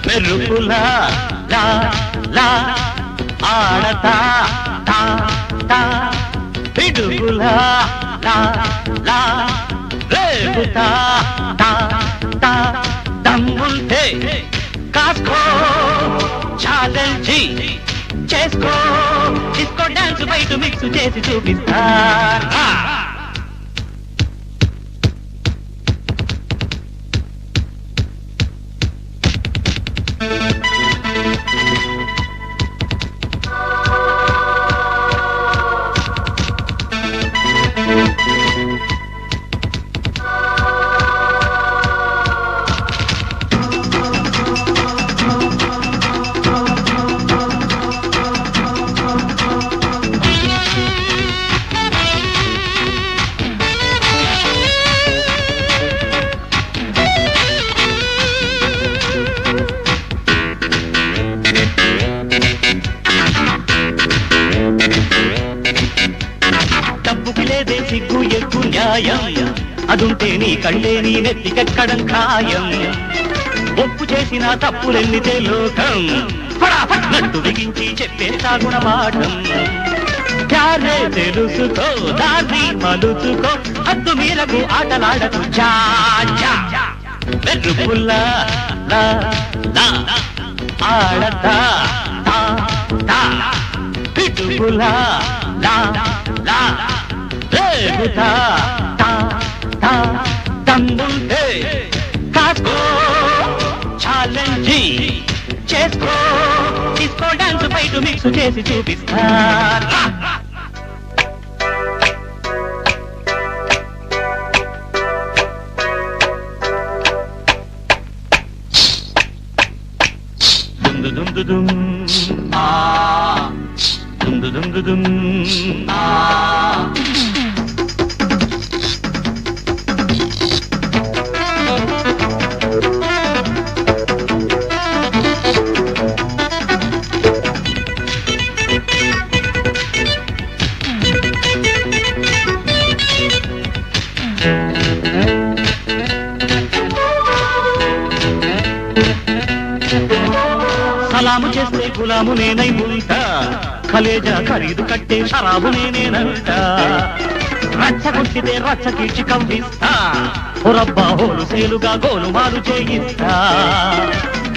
మెరుపులా లా లా ఆడతా తా తా పిడుగులా లా లా రేగుతా తా తా దమ్ముంటే కాస్కో ఛాలెంజ్ చేసుకో డిస్కో డాన్స్ బయట మిక్స్ చేసి చూపిస్తా సిగ్గు ఎక్కు న్యాయం అదుంటే నీ కళ్ళే నీ నెత్తికెక్కడం ఖాయం ఒప్పు చేసిన తప్పులెన్నితే లోకం నట్టు బిగించి చెప్పేస్తా గుణపాఠం ప్యారే తెలుసుకో దారి మలుచుకో అద్దు మీరకు ఆటలాడకు మెరుపుల్లా లా లా ఆడతా తా తా పిడుగులా లా లా రేగుతా తా తా దమ్ముంటే కాస్కో ఛాలెంజ్ చేసుకో డిస్కో డాన్స్ బయట మిక్స్ చేసి చూపిస్తా దుమ్ దుమ్ దుమ్ ఆ దుమ్ దుమ్ దుమ్ ఆ సలాము చేస్తే గులాము నేనై ఉంటా కలేజా ఖరీదు కట్టే షరాబు నేనేనంట రచ్చ కొట్టితే రచ్చ కీడ్చి కవ్విస్తా రబ్బా హోలు సేలుగా గోలుమాలు చేయిస్తా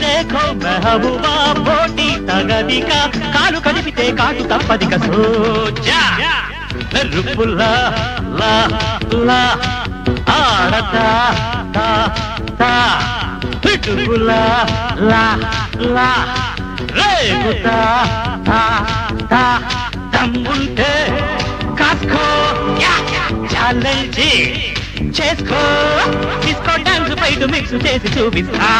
దేఖో మెహబూబా పోటీ తగదిక కాలు కదిపితే కాటు తప్పదిక సోజా మెరుపుల్లా లా లా ఆడతా తా తా పిడుగులా లా లా రేగుతా తా తా దమ్ముంటే కాస్కో ఛాలెంజ్ చేసుకో డిస్కో డాన్స్ బయట మిక్స్ చేసి చూపిస్తా